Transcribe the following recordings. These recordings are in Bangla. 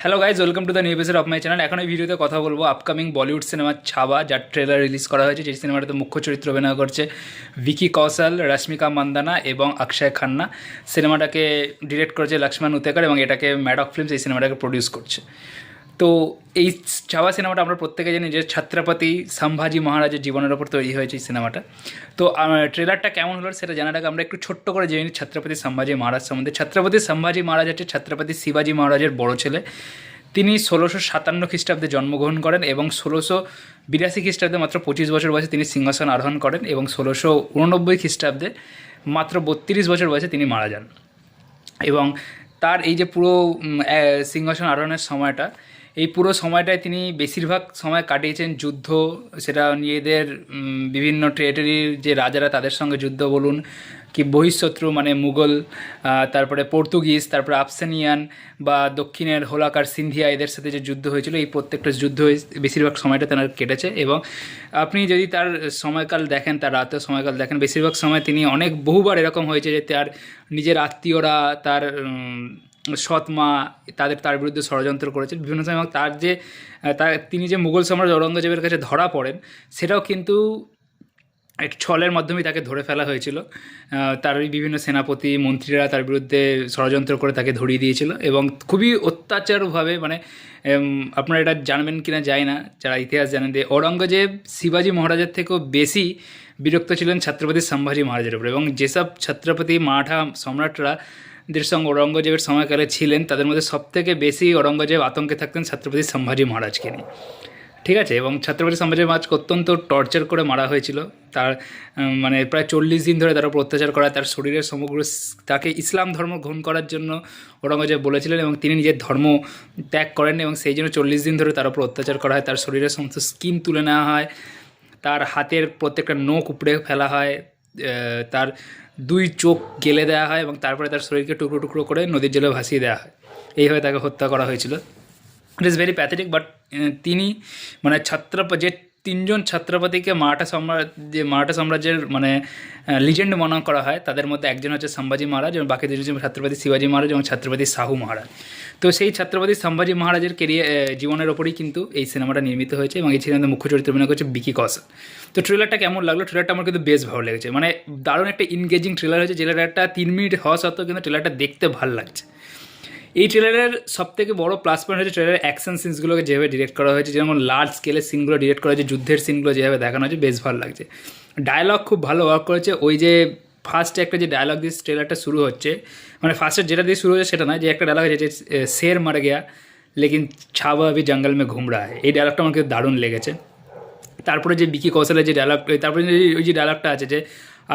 Hello guys, welcome to the new episode of my channel. এখন এই ভিডিওতে কথা বলবো আপকামিং বলিউড সিনেমা ছাবা, যার ট্রেলার রিলিজ করা হয়েছে। যে সিনেমাটাতে মুখ্য চরিত্র অভিনয় করছে ভিকি কৌশল, রশ্মিকা মান্দানা এবং অক্ষয় খান্না। সিনেমাটাকে ডিরেক্ট করেছে লক্ষ্মণ উতেকার এবং এটাকে ম্যাডক ফিল্মস এই সিনেমাটাকে প্রডিউস করছে। তো এই ছাবা সিনেমাটা আমরা প্রত্যেকে জানি যে ছত্রপতি সম্ভাজি মহারাজের জীবনের ওপর তৈরি হয়েছে এই সিনেমাটা। তো ট্রেলারটা কেমন হলো সেটা জানার আগে আমরা একটু ছোট্ট করে জেনে নিই ছত্রপতি সম্ভাজি মহারাজ সম্বন্ধে। ছত্রপতি সম্ভাজি মহারাজ হচ্ছে ছত্রপতি শিবাজি মহারাজের বড় ছেলে। তিনি ১৬৫৭ খ্রিস্টাব্দে জন্মগ্রহণ করেন এবং ১৬৮২ খ্রিস্টাব্দে মাত্র ২৫ বছর বয়সে তিনি সিংহাসন আরোহণ করেন এবং ১৬৮৯ খ্রিস্টাব্দে মাত্র ৩২ বছর বয়সে তিনি মারা যান। এবং তার এই যে পুরো সিংহাসন আরোহণের সময়টা, এই পুরো সময়টায় তিনি বেশিরভাগ সময় কাটিয়েছেন যুদ্ধ, সেটা নিজেদের বিভিন্ন টেরিটরির যে রাজারা তাদের সঙ্গে যুদ্ধ বলুন, কি বহিঃশত্রু মানে মুঘল, তারপরে পর্তুগিজ, তারপরে আফসানিয়ান বা দক্ষিণের হোলাকার সিন্ধিয়া, এদের সাথে যে যুদ্ধ হয়েছিল এই প্রত্যেকটা যুদ্ধ বেশিরভাগ সময়টা তার কেটেছে। এবং আপনি যদি তার সময়কাল দেখেন, তার রাতের সময়কাল দেখেন, বেশিরভাগ সময় তিনি বহুবার এরকম হয়েছে যে তার নিজের আত্মীয়রা, তার সৎ মা তার বিরুদ্ধে ষড়যন্ত্র করেছেন বিভিন্ন সময়। এবং তিনি যে মুঘল সম্রাট ঔরঙ্গজেবের কাছে ধরা পড়েন, সেটাও কিন্তু এক ছলের মাধ্যমেই তাকে ধরে ফেলা হয়েছিল। তারই বিভিন্ন সেনাপতি মন্ত্রীরা তার বিরুদ্ধে ষড়যন্ত্র করে তাকে ধরিয়ে দিয়েছিল এবং খুবই অত্যাচারভাবে, মানে আপনারা এটা জানবেন কিনা জানি না, যারা ইতিহাস জানেন, যে ঔরঙ্গজেব শিবাজি মহারাজের থেকেও বেশি বিরক্ত ছিলেন ছত্রপতি সম্ভাজি মহারাজের উপর। এবং যেসব ছত্রপতি মারাঠা সম্রাটরা দের সঙ্গে ঔরঙ্গজেবের সময়কালে ছিলেন, তাদের মধ্যে সবথেকে বেশি ঔরঙ্গজেব আতঙ্কে থাকতেন ছত্রপতি সম্ভাজি মহারাজকে নিয়ে। ঠিক আছে, এবং ছত্রপতি সম্ভাজি মহারাজকে অত্যন্ত টর্চার করে মারা হয়েছিল। তার মানে প্রায় ৪০ দিন ধরে তার উপর অত্যাচার করা, তার শরীরের সমগ্র তাকে ইসলাম ধর্ম গ্রহণ করার জন্য ঔরঙ্গজেব বলেছিলেন এবং তিনি নিজের ধর্ম ত্যাগ করেন এবং সেই জন্য ৪০ দিন ধরে তার উপর অত্যাচার করা হয়। তার শরীরের সমস্ত স্কিন তুলে নেওয়া হয়, তার হাতের প্রত্যেকটা নখ উপড়ে ফেলা হয়, তার ২ চোখ গেলে দেওয়া হয় এবং তারপরে তার শরীরকে টুকরো টুকরো করে নদীর জলে ভাসিয়ে দেওয়া হয়। এইভাবে তাকে হত্যা করা হয়েছিল। It is very pathetic, but তিনি মানে যে ৩জন ছত্রপতিকে মারাঠা সাম্রাজ্যের মানে লিজেন্ড মনে করা হয়, তাদের মধ্যে একজন হচ্ছে সম্ভাজি মহারাজ এবং বাকি ২জন ছত্রপতি শিবাজি মহারাজ এবং ছত্রপতি শাহু মহারাজ। তো সেই ছত্রপতি সম্ভাজি মহারাজের জীবনের ওপরেই কিন্তু এই সিনেমাটা নির্মিত হয়েছে এবং এই সিনেমাতে মুখ্য চরিত্র অভিনয় করছে ভিকি কৌশল। তো ট্রেলারটা কেমন লাগলো? ট্রেলারটা আমার কিন্তু বেশ ভালো লেগেছে, মানে দারুণ একটা এনগেজিং ট্রেলার হয়েছে। ট্রেলারটা ৩ মিনিট হওয়া সত্ত্বেও কিন্তু ট্রেলারটা দেখতে ভালো লাগছে। এই ট্রেলারের সবথেকে বড় প্লাস পয়েন্ট হচ্ছে ট্রেলারের অ্যাকশন সিনসগুলোকে যেভাবে ডিরেক্ট করা হয়েছে, যেমন লার্জ স্কেলের সিনগুলো ডিরেক্ট করা হয়েছে, যুদ্ধের সিনগুলো যেভাবে দেখানো হয়েছে বেশ ভালো লাগছে। ডায়লগ খুব ভালো ওয়ার্ক করেছে। ওই যে ফার্স্টে একটা যে ডায়লগ দিয়ে ট্রেলারটা শুরু হচ্ছে, মানে ফার্স্টে যেটা দিয়ে শুরু হচ্ছে সেটা নয়, যে একটা ডায়লগ আছে যে শের মার গিয়া লেকিন ছাওয়া আভি জঙ্গল মে ঘুম রা হ্যায়, এই ডায়লগটা আমার কিন্তু দারুণ লেগেছে। তারপরে যে ভিকি কৌশলের যে ডায়লগ, তারপরে ওই যে ডায়লগটা আছে যে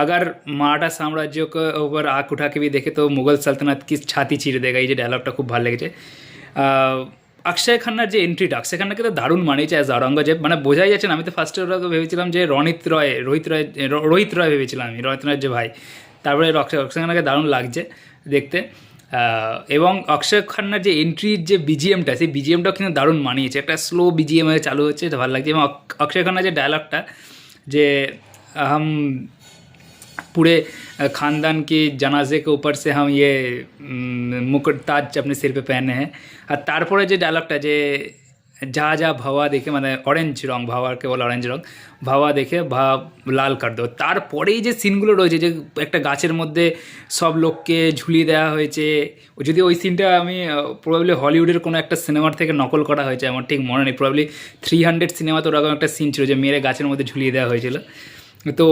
अगर মারাঠা সাম্রাজ্য के ऊपर आँख उठा के भी देखे तो मुगल सल्तनत की छाती चीर देगा, এই যে ডায়লগটা খুব ভালো লেগেছে। অক্ষয় খান্নার যে এন্ট্রিটা, অক্ষয় খান্নাকে তো দারুণ মানিয়েছে অ্যাজ ঔরঙ্গজেব, মানে বোঝাই যাচ্ছে না। আমি তো ফার্স্টে ওরা ভেবেছিলাম যে রোহিত রয় ভেবেছিলাম আমি, রোহিত রয়ের যে ভাই। তারপরে অক্ষয় খান্নাকে দারুণ লাগছে দেখতে। এবং অক্ষয় খান্নার যে এন্ট্রির যে বিজিএমটা, সেই বিজিএমটাও কিন্তু দারুণ মানিয়েছে। একটা স্লো বিজিএম হয়ে চালু হচ্ছে, এটা ভালো লাগছে। এবং অক্ষয় খান্নার যে ডায়লগটা, যে हम पूरे ख़ानदान के जनाजे के ऊपर से हम ये मुकुट ताज अपने सिर पे पहने हैं। আর তারপরে যে ডায়লগটা, যে যা যা ভাওয়া দেখে, মানে অরেঞ্জ রং, ভাওয়াকে বলে অরেঞ্জ রং, ভাওয়া দেখে লাল কার দো। তারপরেই যে সিনগুলো রয়েছে, যে একটা গাছের মধ্যে সব লোককে ঝুলিয়ে দেওয়া হয়েছে, যদি ওই সিনটা আমি প্রবাবলি হলিউডের কোনো একটা সিনেমার থেকে নকল করা হয়েছে, আমার ঠিক মনে নেই। প্রবাবলি 300 সিনেমাতে ওরকম একটা সিন ছিল যে মেরে গাছের মধ্যে ঝুলিয়ে দেওয়া হয়েছিল। তো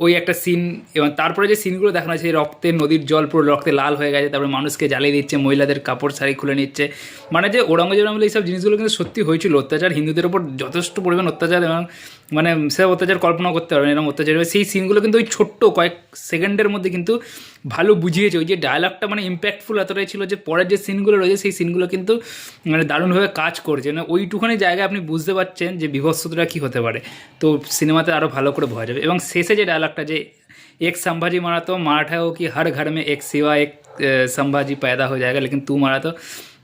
ওই একটা সিন, এবং তারপরে যে সিনগুলো দেখানো হয়েছে, রক্তে নদীর জল পুরো রক্তে লাল হয়ে গেছে, তারপরে মানুষকে জ্বালিয়ে দিচ্ছে, মহিলাদের কাপড় শাড়ি খুলে নিচ্ছে, মানে যে ঔরঙ্গজেব আমলে এইসব জিনিসগুলো কিন্তু সত্যি হয়েছিল। অত্যাচার, হিন্দুদের ওপর যথেষ্ট পরিমাণ অত্যাচার, এবং মানে সে অত্যাচার কল্পনা করতে পারবেন এরকম অত্যাচার। সেই সিনগুলো কিন্তু ওই ছোট্ট কয়েক সেকেন্ডের মধ্যে কিন্তু ভালো বুঝিয়েছে। ওই যে ডায়লগটা মানে ইম্প্যাক্টফুল এতটাই ছিল যে পরের যে সিনগুলো রয়েছে সেই সিনগুলো কিন্তু মানে দারুণভাবে কাজ করছে। মানে ওইটুখানি জায়গায় আপনি বুঝতে পারছেন যে বিভৎসতা কী হতে পারে। তো সিনেমাতে আরও ভালো করে বোঝা যাবে। এবং শেষে যে ডায়লগটা, যে এক संभाजी मारा तो मराठा हो कि हर घर में एक सिवा एक संभाजी पैदा हो जाएगा, लेकिन तू मारा तो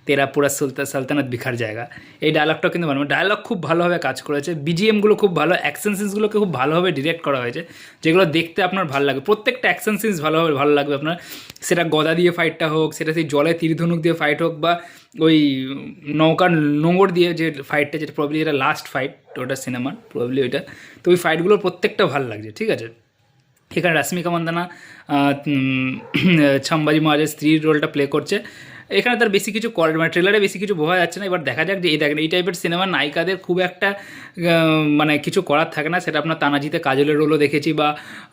তেরা পুরা সালতানাত বিখার জায়গা। এই ডায়লগটাও কিন্তু ভালো, ডায়লগ খুব ভালোভাবে কাজ করেছে, বিজিএমগুলো খুব ভালো, অ্যাকশন সিনসগুলোকে খুব ভালোভাবে ডিরেক্ট করা হয়েছে, যেগুলো দেখতে আপনার ভালো লাগবে। প্রত্যেকটা অ্যাকশন সিনস ভালোভাবে ভালো লাগবে আপনার, সেটা গদা দিয়ে ফাইটটা হোক, সেটা সেই জলে তীরধনুক দিয়ে ফাইট হোক, বা ওই নৌকার নোঙর দিয়ে যে ফাইটটা, যেটা প্রবলি এটা লাস্ট ফাইট ওটা সিনেমার প্রবলি ওইটা, তো ওই ফাইটগুলোর প্রত্যেকটা ভালো লাগছে, ঠিক আছে। এখানে রাশ্মিকা মান্দানা সম্ভাজি মহারাজের স্ত্রীর রোলটা প্লে করছে। এখানে তার বেশি কিছু মানে ট্রেলারে বেশি কিছু বোঝা যাচ্ছে না। এবার দেখা যাক যে দেখেন এই টাইপের সিনেমার নায়িকাদের খুব একটা মানে কিছু করার থাকে না। সেটা আপনার তানাজিতে কাজলের রোলও দেখেছি, বা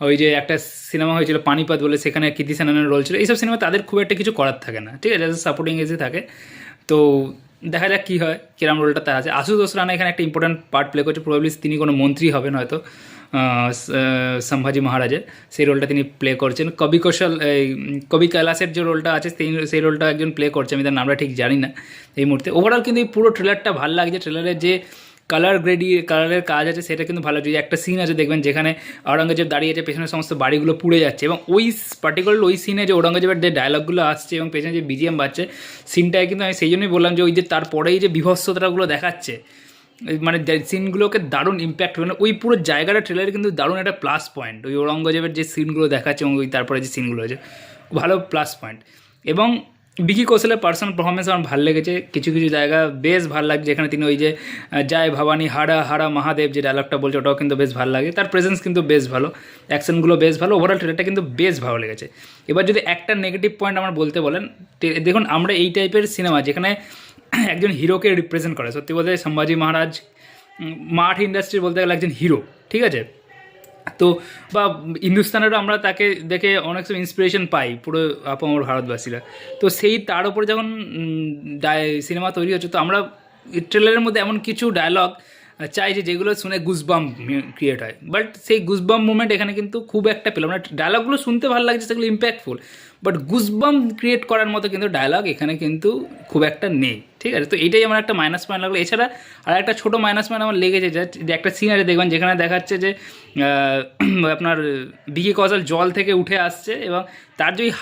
ওই যে একটা সিনেমা হয়েছিল পানিপত বলে, সেখানে কীর্তি সেনানের রোল ছিল। এইসব সিনেমা তাদের খুব একটা কিছু করার থাকে না, ঠিক আছে, সাপোর্টিং এসে থাকে। তো দেখা যাক কী হয়, কিরম রোলটা তার আছে। আশুতোষ রানা এখানে একটা ইম্পর্ট্যান্ট পার্ট প্লে করছে, প্রবাবলি তিনি কোনো মন্ত্রী হবেন হয়তো সম্ভাজি মহারাজের, সেই রোলটা তিনি প্লে করছেন। কবি কৈলাসের যে রোলটা আছে সেই রোলটা একজন প্লে করছে, আমি তার নামটা ঠিক জানি না এই মুহূর্তে। ওভারঅল কিন্তু এই পুরো ট্রেলারটা ভালো লাগছে। ট্রেলারের যে কালারের কাজ আছে সেটা কিন্তু ভালো লাগছে। একটা সিন আছে দেখবেন যেখানে আওরঙ্গজেব দাঁড়িয়েছে, পেছনে সমস্ত বাড়িগুলো পুড়ে যাচ্ছে, এবং ওই পার্টিকুলার ওই সিনে যে ঔরঙ্গজেবের যে ডায়লগগুলো আসছে এবং পেছনে যে বিজিএম বাজছে, সিনটায় কিন্তু আমি সেই জন্যই বললাম যে ওই যে তারপরেই যে বিভৎসতাগুলো দেখাচ্ছে, মানে সিনগুলোকে দারুণ ইম্প্যাক্ট, মানে ওই পুরো জায়গাটা ট্রেলারে কিন্তু দারুণ একটা প্লাস পয়েন্ট। ওই ঔরঙ্গজেবের যে সিনগুলো দেখাচ্ছে এবং ওই তারপরে যে সিনগুলো আছে, ভালো প্লাস পয়েন্ট। এবং ভিকি কৌশলের পার্সোনাল পারফরমেন্স আমার ভালো লেগেছে। কিছু কিছু জায়গা বেশ ভালো লাগছে, যেখানে তিনি ওই যে জয় ভবানী হারা হারা মহাদেব যে ডায়লগটা বলছে, ওটাও কিন্তু বেশ ভালো লাগে। তার প্রেজেন্স কিন্তু বেশ ভালো, অ্যাকশনগুলো বেশ ভালো, ওভারঅল ট্রেলারটা কিন্তু বেশ ভালো লেগেছে। এবার যদি একটা নেগেটিভ পয়েন্ট আমার বলতে বলেন, দেখুন আমরা এই টাইপের সিনেমা যেখানে একজন হিরোকে রিপ্রেজেন্ট করে, সত্যি বলতে সম্ভাজি মহারাজ মাঠ ইন্ডাস্ট্রি বলতে গেলে একজন হিরো, ঠিক আছে। তো বা হিন্দুস্তানেরও আমরা তাকে দেখে অনেক সময় ইন্সপিরেশন পাই, পুরো আপামর ভারতবাসীরা। তো সেই তার উপরে যখন সিনেমা তৈরি হচ্ছে, তো আমরা ট্রেলারের মধ্যে এমন কিছু ডায়লগ চাই যে যেগুলো শুনে গুজবাম ক্রিয়েট হয়, বাট সেই গুজবাম মুভমেন্ট এখানে কিন্তু খুব একটা পেলাম না। ডায়লগগুলো শুনতে ভালো লাগছে, সেগুলো ইম্প্যাক্টফুল, বাট গুজবাম ক্রিয়েট করার মতো কিন্তু ডায়লগ এখানে কিন্তু খুব একটা নেই, ঠিক আছে। তো এইটাই আমার একটা মাইনাস পয়েন্ট লাগলো। এছাড়া আর একটা ছোটো মাইনাস পয়েন্ট আমার লেগেছে, যে একটা সিন আছে দেখবেন যেখানে দেখাচ্ছে যে আপনার ভিকি কৌশল জল থেকে উঠে আসছে, এবং তার যে ওই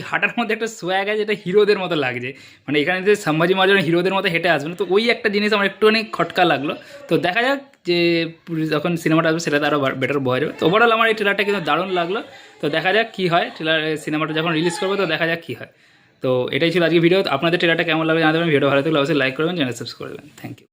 হাঁটার মধ্যে একটা সোয়াগ আছে, যেটা হিরোদের মতো লাগছে। মানে এখানে যে সম্ভাজি মহারাজ হিরোদের মতো হেঁটে আসবে না, তো ওই একটা জিনিস আমার একটুখানি খটকা লাগলো। তো দেখা যাক যে যখন সিনেমাটা আসবে সেটা আরও বেটার বোঝা যাবে। তো ওভারঅল আমার এই ট্রেলারটা কিন্তু দারুণ লাগলো। তো দেখা যাক কী হয়, সিনেমাটা যখন রিলিজ করবে তো দেখা যাক কী হয়। তো এটাই ছিল আজকে ভিডিও। আপনাদের ট্রেলারটা কেমন লাগবে জানাতে পারেন। ভিডিও ভালো থাকলে অবশ্যই লাইক করবেন, চ্যানেল সাবস্ক্রাইব করবেন। Thank you.